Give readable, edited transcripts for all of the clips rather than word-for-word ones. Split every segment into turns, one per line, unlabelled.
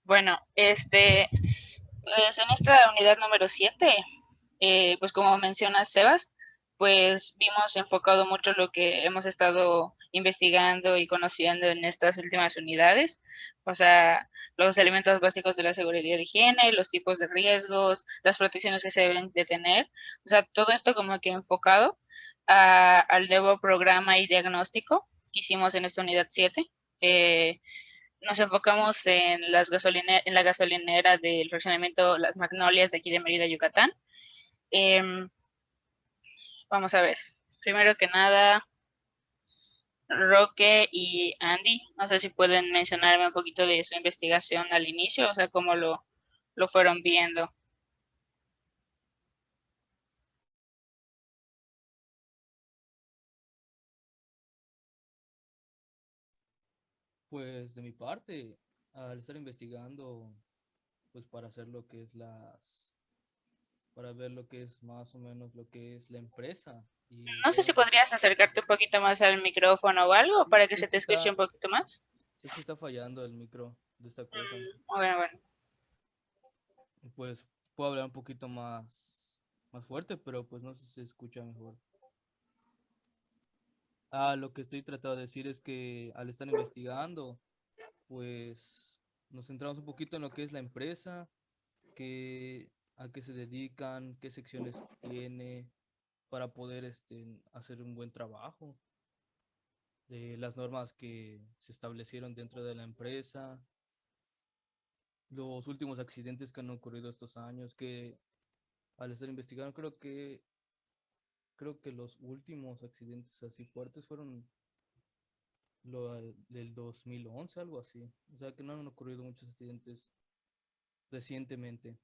Bueno, pues en esta unidad número 7, pues como menciona Sebas, pues vimos enfocado mucho lo que hemos estado investigando y conociendo en estas últimas unidades, o sea, los elementos básicos de la seguridad de higiene, los tipos de riesgos, las protecciones que se deben de tener, o sea, todo esto como que enfocado al nuevo programa y diagnóstico que hicimos en esta unidad 7. Nos enfocamos en en la gasolinera del fraccionamiento Las Magnolias de aquí de Mérida, Yucatán. Eh, Vamos a ver. Primero que nada, Roque y Andy, no sé si pueden mencionarme un poquito de su investigación al inicio, o sea, cómo lo fueron viendo.
Pues de mi parte, al estar investigando, pues para hacer lo que es para ver lo que es más o menos lo que es la empresa y
No sé si
saber,
podrías acercarte un poquito más al micrófono o algo
sí,
para que se te escuche un poquito más.
es que está fallando el micro de esta cosa.
Bueno, bueno.
Pues puedo hablar un poquito más fuerte, pero pues no sé si se escucha mejor. Lo que estoy tratando de decir es que al estar investigando, pues nos centramos un poquito en lo que es la empresa, a qué se dedican, qué secciones tiene para poder hacer un buen trabajo, de las normas que se establecieron dentro de la empresa, los últimos accidentes que han ocurrido estos años, que al estar investigando creo que los últimos accidentes así fuertes fueron del 2011, algo así. O sea que no han ocurrido muchos accidentes recientemente.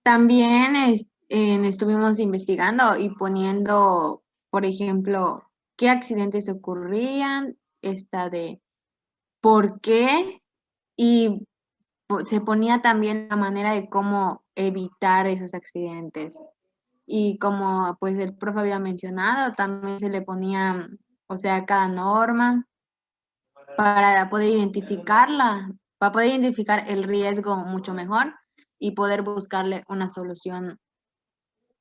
También estuvimos investigando y poniendo, por ejemplo, qué accidentes ocurrían, esta de por qué, y se ponía también la manera de cómo evitar esos accidentes. Y como pues el profe había mencionado, también se le ponía, o sea, cada norma para poder identificarla, para poder identificar el riesgo mucho mejor y poder buscarle una solución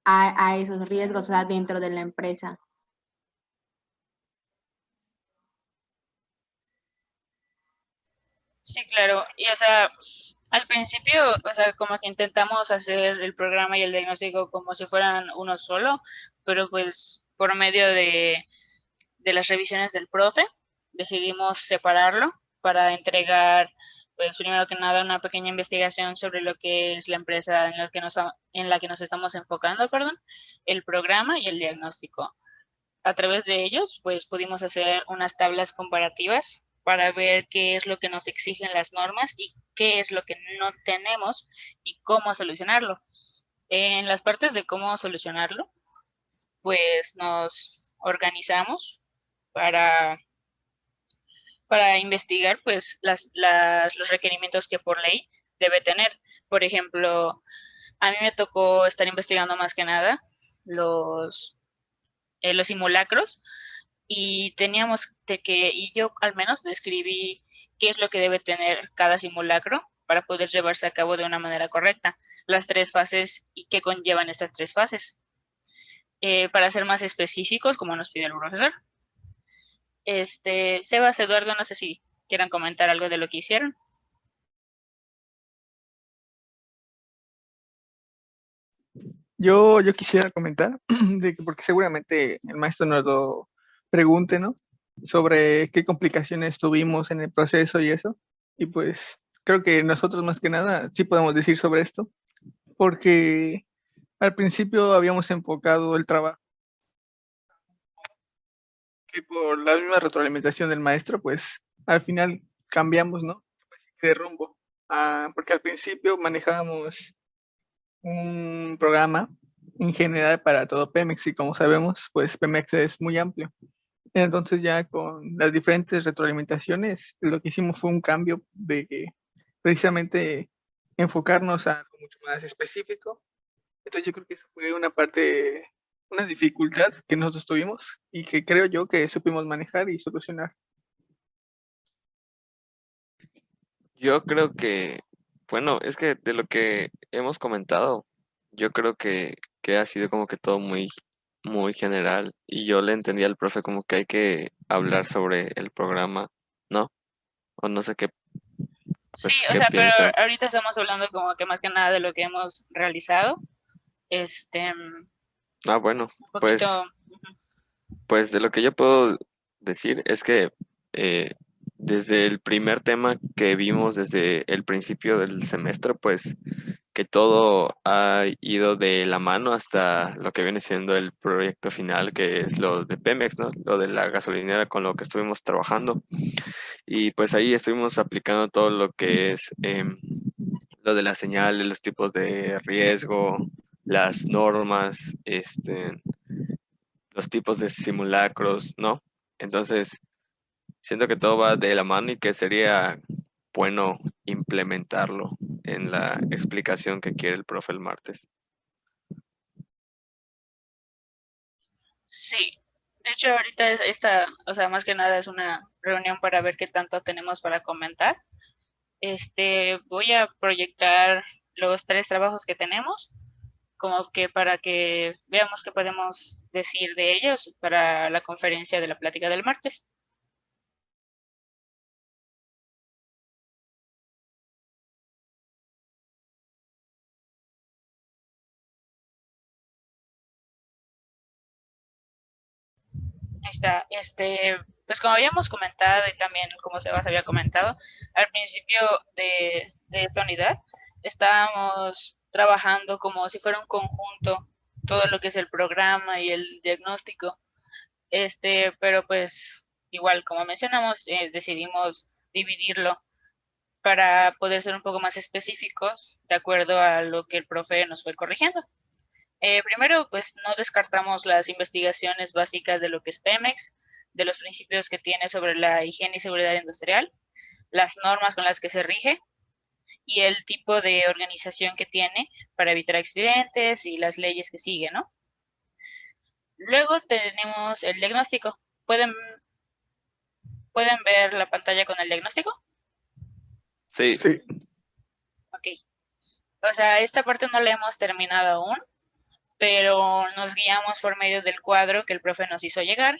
a esos riesgos, o sea, dentro de la empresa.
Sí, claro. Y o sea, al principio, o sea, como que intentamos hacer el programa y el diagnóstico como si fueran uno solo, pero pues por medio de las revisiones del profe decidimos separarlo para entregar, pues primero que nada, una pequeña investigación sobre lo que es la empresa en la que nos estamos enfocando, perdón, el programa y el diagnóstico. A través de ellos, pues pudimos hacer unas tablas comparativas para ver qué es lo que nos exigen las normas y qué es lo que no tenemos y cómo solucionarlo. En las partes de cómo solucionarlo, pues nos organizamos para, para investigar pues los requerimientos que por ley debe tener. Por ejemplo, a mí me tocó estar investigando más que nada los simulacros y teníamos y yo al menos describí qué es lo que debe tener cada simulacro para poder llevarse a cabo de una manera correcta, las tres fases y qué conllevan estas tres fases. Para ser más específicos, como nos pide el profesor, Sebas, Eduardo, no sé si quieran comentar algo de lo que hicieron.
Yo quisiera comentar, de que porque seguramente el maestro nos lo pregunte, ¿no? Sobre qué complicaciones tuvimos en el proceso y eso. Y pues creo que nosotros más que nada sí podemos decir sobre esto, porque al principio habíamos enfocado el trabajo que por la misma retroalimentación del maestro, pues al final cambiamos, ¿no? De rumbo. Porque al principio manejábamos un programa en general para todo Pemex y como sabemos, pues Pemex es muy amplio. Entonces ya con las diferentes retroalimentaciones, lo que hicimos fue un cambio de precisamente enfocarnos a algo mucho más específico Entonces yo creo que eso fue una parte, una dificultad que nosotros tuvimos y que creo yo que supimos manejar y solucionar.
Yo creo que, bueno, es que de lo que hemos comentado, yo creo que ha sido como que todo muy, muy general y yo le entendí al profe como que hay que hablar sobre el programa, ¿no? O no sé qué,
Sí,
pues,
o
qué
sea, pero
piensan.
ahorita estamos hablando como que más que nada de lo que hemos realizado.
Ah, bueno,
Un poquito,
pues,
ujú.
pues de lo que yo puedo decir es que eh, desde el primer tema que vimos desde el principio del semestre, pues que todo ha ido de la mano hasta lo que viene siendo el proyecto final, que es lo de Pemex, ¿no? Lo de la gasolinera con lo que estuvimos trabajando. Y pues ahí estuvimos aplicando todo lo que es lo de las señales, los tipos de riesgo, las normas, los tipos de simulacros, ¿no? Entonces, siento que todo va de la mano y que sería bueno implementarlo en la explicación que quiere el profe el martes.
Sí. De hecho, ahorita esta, o sea, más que nada es una reunión para ver qué tanto tenemos para comentar. Voy a proyectar los 3 trabajos que tenemos, como que para que veamos qué podemos decir de ellos para la conferencia de la plática del martes. Ahí está. Pues como habíamos comentado y también como Sebas había comentado, al principio de esta unidad estábamos trabajando como si fuera un conjunto, todo lo que es el programa y el diagnóstico. Pero pues igual, como mencionamos, decidimos dividirlo para poder ser un poco más específicos de acuerdo a lo que el profe nos fue corrigiendo. Primero, pues no descartamos las investigaciones básicas de lo que es Pemex, de los principios que tiene sobre la higiene y seguridad industrial, las normas con las que se rige y el tipo de organización que tiene para evitar accidentes y las leyes que sigue, ¿no? Luego tenemos el diagnóstico. ¿Pueden ver la pantalla con el diagnóstico?
Sí,
Sí,
Ok. O sea, esta parte no la hemos terminado aún, pero nos guiamos por medio del cuadro que el profe nos hizo llegar,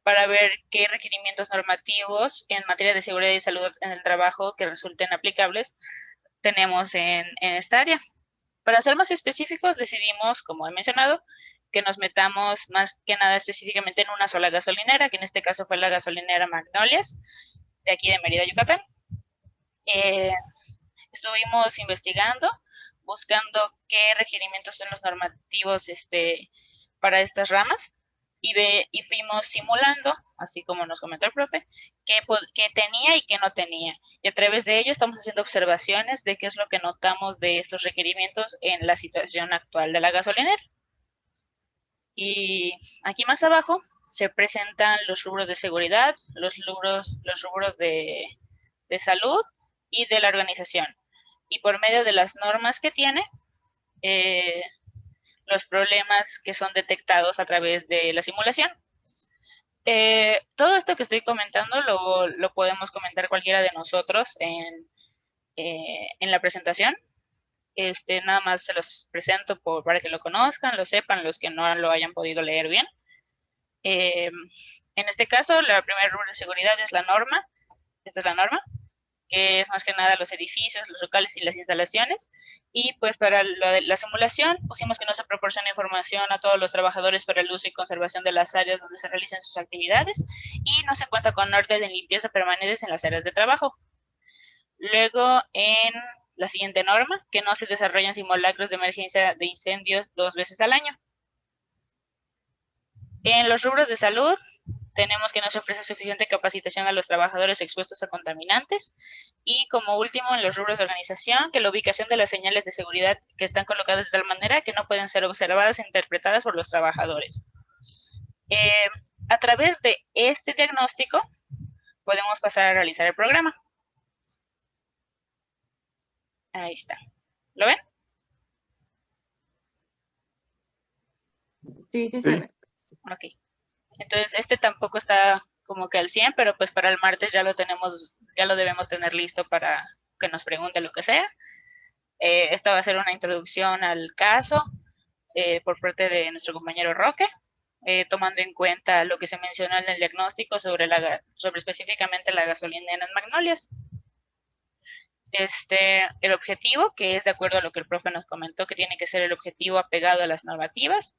para ver qué requerimientos normativos en materia de seguridad y salud en el trabajo que resulten aplicables tenemos en esta área. Para ser más específicos, decidimos, como he mencionado, que nos metamos más que nada específicamente en una sola gasolinera, que en este caso fue la gasolinera Magnolias, de aquí de Mérida, Yucatán. Eh, Estuvimos investigando, buscando qué requerimientos son los normativos para estas ramas y fuimos simulando, así como nos comentó el profe, qué tenía y qué no tenía. Y a través de ello estamos haciendo observaciones de qué es lo que notamos de estos requerimientos en la situación actual de la gasolinera. Y aquí más abajo se presentan los rubros de seguridad, los rubros de salud y de la organización. Y por medio de las normas que tiene, eh, los problemas que son detectados a través de la simulación. Todo esto que estoy comentando lo podemos comentar cualquiera de nosotros en la presentación. Nada más se los presento para que lo conozcan, lo sepan, los que no lo hayan podido leer bien. En este caso, la primera rubro de seguridad es la norma. Esta es la norma, que es más que nada los edificios, los locales y las instalaciones. Y pues para la simulación pusimos que no se proporciona información a todos los trabajadores para el uso y conservación de las áreas donde se realicen sus actividades y no se cuenta con orden de limpieza permanentes en las áreas de trabajo. Luego, en la siguiente norma, que no se desarrollan simulacros de emergencia de incendios 2 veces al año. En los rubros de salud, tenemos que no se ofrece suficiente capacitación a los trabajadores expuestos a contaminantes. Y como último, en los rubros de organización, que la ubicación de las señales de seguridad que están colocadas de tal manera que no pueden ser observadas e interpretadas por los trabajadores. Eh, a través de este diagnóstico, podemos pasar a realizar el programa. Ahí está. ¿Lo ven?
Sí, sí
Sí.
se ve.
Ok. Entonces, este tampoco está como que al 100, pero pues para el martes ya lo debemos tener listo para que nos pregunte lo que sea. Esta va a ser una introducción al caso por parte de nuestro compañero Roque, tomando en cuenta lo que se mencionó en el diagnóstico sobre específicamente la gasolina en las magnolias. El objetivo, que es de acuerdo a lo que el profe nos comentó, que tiene que ser el objetivo apegado a las normativas,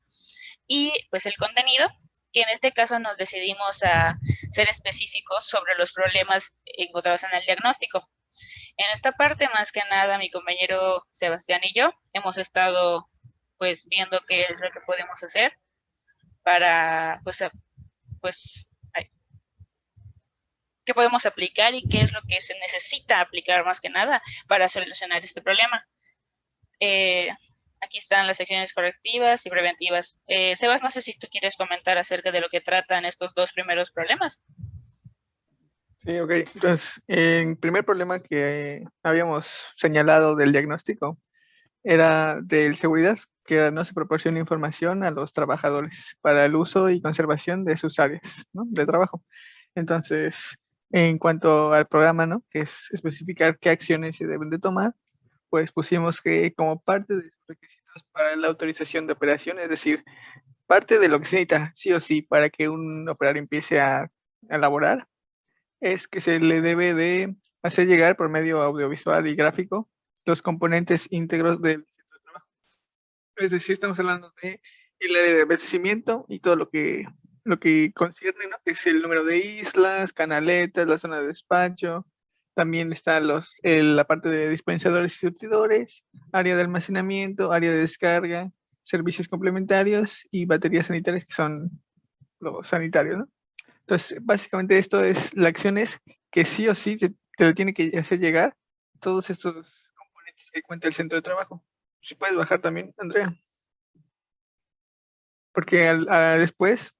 y pues el contenido, que en este caso nos decidimos a ser específicos sobre los problemas encontrados en el diagnóstico. En esta parte, más que nada, mi compañero Sebastián y yo hemos estado pues viendo qué es lo que podemos hacer para pues qué podemos aplicar y qué es lo que se necesita aplicar más que nada para solucionar este problema. Aquí están las acciones correctivas y preventivas. Sebas, no sé si tú quieres comentar acerca de lo que tratan estos dos primeros problemas.
Sí, ok. Entonces, el primer problema que habíamos señalado del diagnóstico era de seguridad, que no se proporciona información a los trabajadores para el uso y conservación de sus áreas, ¿no?, de trabajo. Entonces, en cuanto al programa, ¿no?, que es especificar qué acciones se deben de tomar, pues pusimos que como parte de los requisitos para la autorización de operación, es decir, parte de lo que se necesita sí o sí para que un operario empiece a laborar, es que se le debe de hacer llegar por medio audiovisual y gráfico los componentes íntegros del centro de trabajo. Es decir, estamos hablando de el área de abastecimiento y todo lo que concierne, ¿no?, que es el número de islas, canaletas, la zona de despacho. También está la parte de dispensadores y surtidores, área de almacenamiento, área de descarga, servicios complementarios y baterías sanitarias, que son los sanitarios, ¿no? Entonces, básicamente la acción es que sí o sí te lo tiene que hacer llegar todos estos componentes que cuenta el centro de trabajo. Si puedes bajar también, Andrea. Porque después,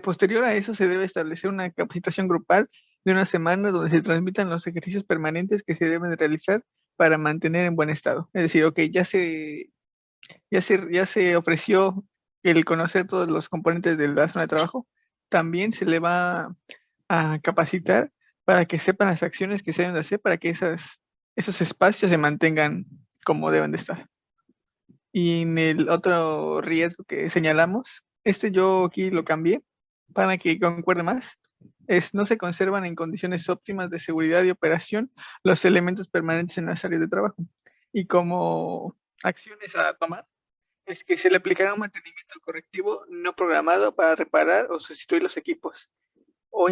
posterior a eso, se debe establecer una capacitación grupal de una semana donde se transmitan los ejercicios permanentes que se deben realizar para mantener en buen estado. Es decir, ok, ya se ofreció el conocer todos los componentes de la zona de trabajo, también se le va a capacitar para que sepan las acciones que se deben de hacer para que esos espacios se mantengan como deben de estar. Y en el otro riesgo que señalamos, yo aquí lo cambié para que concuerde más, no se conservan en condiciones óptimas de seguridad y operación los elementos permanentes en las áreas de trabajo. Y como acciones a tomar, es que se le aplicará un mantenimiento correctivo no programado para reparar o sustituir los equipos o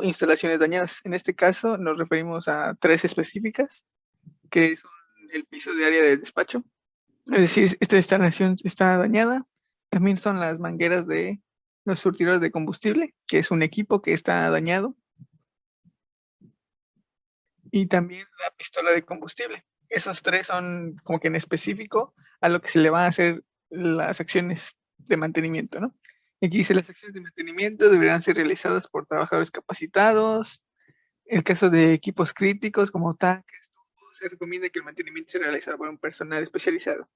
instalaciones dañadas. En este caso nos referimos a 3 específicas, que son el piso de área de despacho, es decir, esta instalación está dañada. También son las mangueras de los surtidores de combustible, que es un equipo que está dañado. Y también la pistola de combustible. Esos 3 son como que en específico a lo que se le van a hacer las acciones de mantenimiento, ¿no? Aquí dice: las acciones de mantenimiento deberán ser realizadas por trabajadores capacitados. En el caso de equipos críticos como tanques, se recomienda que el mantenimiento sea realizado por un personal especializado.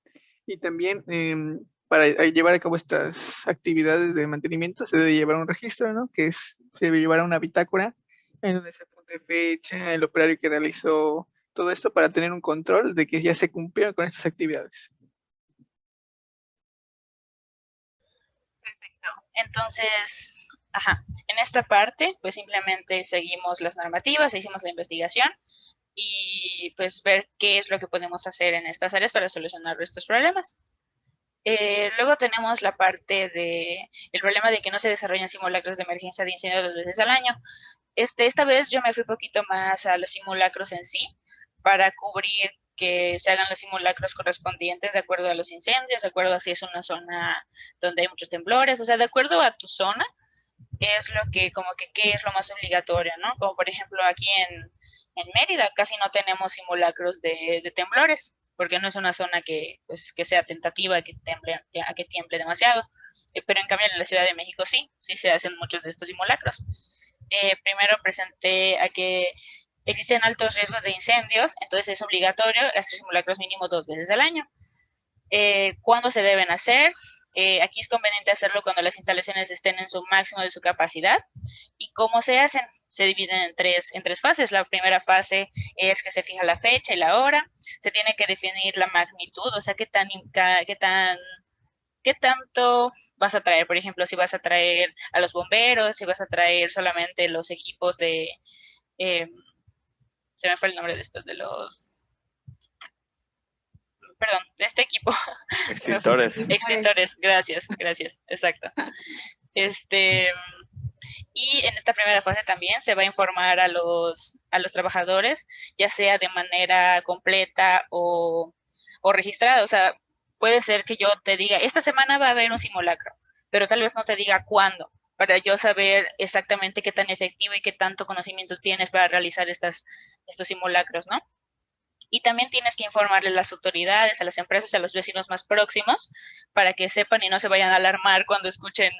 Y también para llevar a cabo estas actividades de mantenimiento se debe llevar un registro, ¿no?, se debe llevar una bitácora en donde se apunte fecha, el operario que realizó todo esto, para tener un control de que ya se cumplieron con estas actividades.
Perfecto. Entonces, en esta parte, pues simplemente seguimos las normativas, hicimos la investigación y pues ver qué es lo que podemos hacer en estas áreas para solucionar estos problemas. Luego tenemos la parte de el problema de que no se desarrollan simulacros de emergencia de incendio 2 veces al año. Esta vez yo me fui un poquito más a los simulacros en sí, para cubrir que se hagan los simulacros correspondientes de acuerdo a los incendios, de acuerdo a si es una zona donde hay muchos temblores, o sea, de acuerdo a tu zona, es lo que, como que, qué es lo más obligatorio, ¿no? Como por ejemplo aquí en Mérida casi no tenemos simulacros de temblores, porque no es una zona que, pues, que sea tentativa, que tiemble demasiado. Pero en cambio en la Ciudad de México sí se hacen muchos de estos simulacros. Primero presenté a que existen altos riesgos de incendios, entonces es obligatorio hacer simulacros mínimo 2 veces al año. ¿Cuándo se deben hacer? Aquí es conveniente hacerlo cuando las instalaciones estén en su máximo de su capacidad. ¿Y cómo se hacen? Se dividen en tres fases. La primera fase es que se fija la fecha y la hora. Se tiene que definir la magnitud, o sea, qué tanto vas a traer. Por ejemplo, si vas a traer a los bomberos, si vas a traer solamente los equipos de... eh, se me fue el nombre de estos, de los... Perdón, de este equipo.
Extintores.
Extintores, gracias, exacto. Y en esta primera fase también se va a informar a los trabajadores, ya sea de manera completa o registrada. O sea, puede ser que yo te diga, esta semana va a haber un simulacro, pero tal vez no te diga cuándo, para yo saber exactamente qué tan efectivo y qué tanto conocimiento tienes para realizar estos simulacros, ¿no? Y también tienes que informarle a las autoridades, a las empresas, a los vecinos más próximos, para que sepan y no se vayan a alarmar cuando escuchen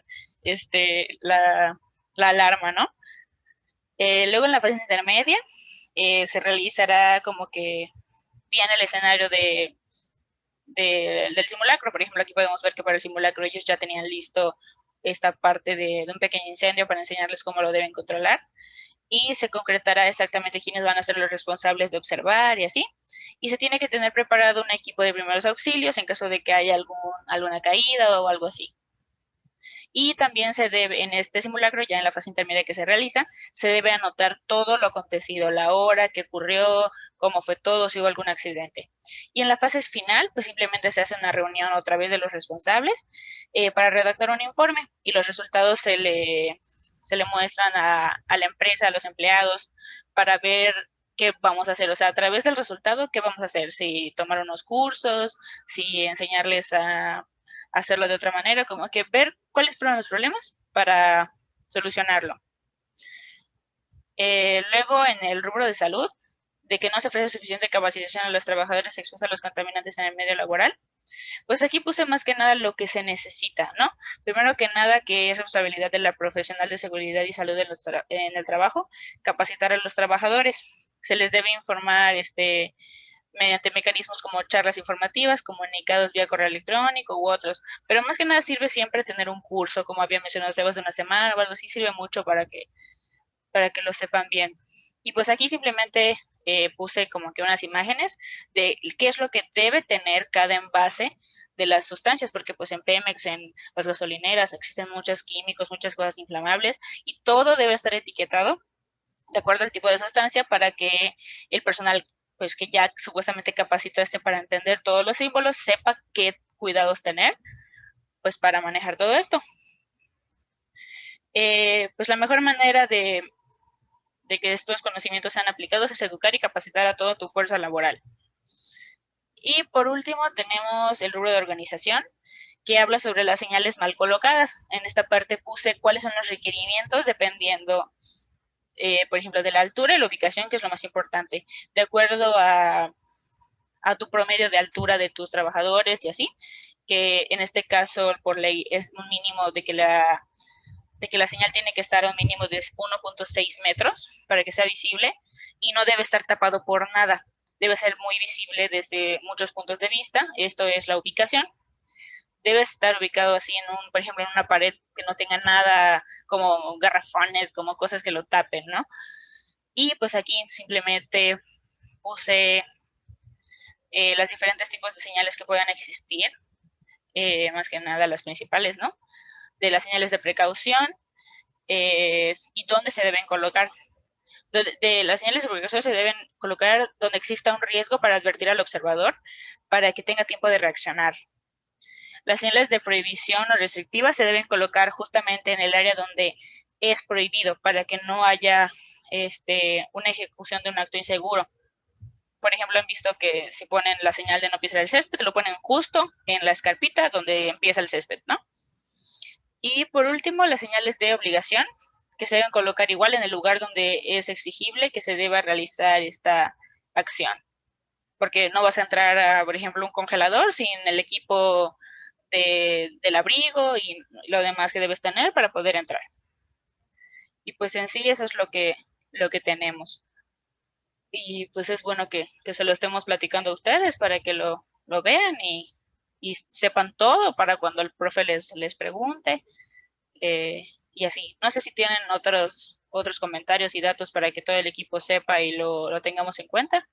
la alarma, ¿no? Luego en la fase intermedia se realizará como que bien el escenario del simulacro. Por ejemplo, aquí podemos ver que para el simulacro ellos ya tenían listo esta parte de un pequeño incendio para enseñarles cómo lo deben controlar. Y se concretará exactamente quiénes van a ser los responsables de observar y así. Y se tiene que tener preparado un equipo de primeros auxilios en caso de que haya alguna caída o algo así. Y también se debe, en este simulacro, ya en la fase intermedia que se realiza, se debe anotar todo lo acontecido, la hora, qué ocurrió, cómo fue todo, si hubo algún accidente. Y en la fase final, pues simplemente se hace una reunión otra vez de los responsables para redactar un informe y los resultados se le muestran a la empresa, a los empleados, para ver qué vamos a hacer. O sea, a través del resultado, qué vamos a hacer. Si tomar unos cursos, si enseñarles a hacerlo de otra manera, como que ver cuáles fueron los problemas para solucionarlo. Luego, en el rubro de salud, de que no se ofrece suficiente capacitación a los trabajadores expuestos a los contaminantes en el medio laboral, pues aquí puse más que nada lo que se necesita, ¿no? Primero que nada, que es responsabilidad de la profesional de seguridad y salud en el trabajo, capacitar a los trabajadores. Se les debe informar mediante mecanismos como charlas informativas, comunicados vía correo electrónico u otros. Pero más que nada sirve siempre tener un curso, como había mencionado, de una semana o algo así, sirve mucho para que lo sepan bien. Y pues aquí simplemente puse como que unas imágenes de qué es lo que debe tener cada envase de las sustancias, porque pues en Pemex, en las gasolineras, existen muchos químicos, muchas cosas inflamables, y todo debe estar etiquetado de acuerdo al tipo de sustancia para que el personal pues que ya supuestamente capacitó para entender todos los símbolos, sepa qué cuidados tener pues para manejar todo esto. Pues la mejor manera de que estos conocimientos sean aplicados es educar y capacitar a toda tu fuerza laboral. Y por último tenemos el rubro de organización, que habla sobre las señales mal colocadas. En esta parte puse cuáles son los requerimientos dependiendo, por ejemplo, de la altura y la ubicación, que es lo más importante, de acuerdo a tu promedio de altura de tus trabajadores y así, que en este caso por ley es un mínimo de que la señal tiene que estar a un mínimo de 1.6 metros para que sea visible y no debe estar tapado por nada. Debe ser muy visible desde muchos puntos de vista. Esto es la ubicación. Debe estar ubicado así por ejemplo, en una pared que no tenga nada como garrafones, como cosas que lo tapen, ¿no? Y pues aquí simplemente puse los diferentes tipos de señales que puedan existir, más que nada las principales, ¿no? De las señales de precaución y dónde se deben colocar. De las señales de precaución se deben colocar donde exista un riesgo para advertir al observador para que tenga tiempo de reaccionar. Las señales de prohibición o restrictivas se deben colocar justamente en el área donde es prohibido para que no haya una ejecución de un acto inseguro. Por ejemplo, han visto que si ponen la señal de no pisar el césped, lo ponen justo en la escarpita donde empieza el césped, ¿no? Y por último, las señales de obligación, que se deben colocar igual en el lugar donde es exigible que se deba realizar esta acción. Porque no vas a entrar a, por ejemplo, un congelador sin el equipo del abrigo y lo demás que debes tener para poder entrar. Y pues en sí eso es lo que tenemos. Y pues es bueno que se lo estemos platicando a ustedes para que lo vean y y sepan todo para cuando el profe les pregunte, y así. No sé si tienen otros comentarios y datos para que todo el equipo sepa y lo tengamos en cuenta.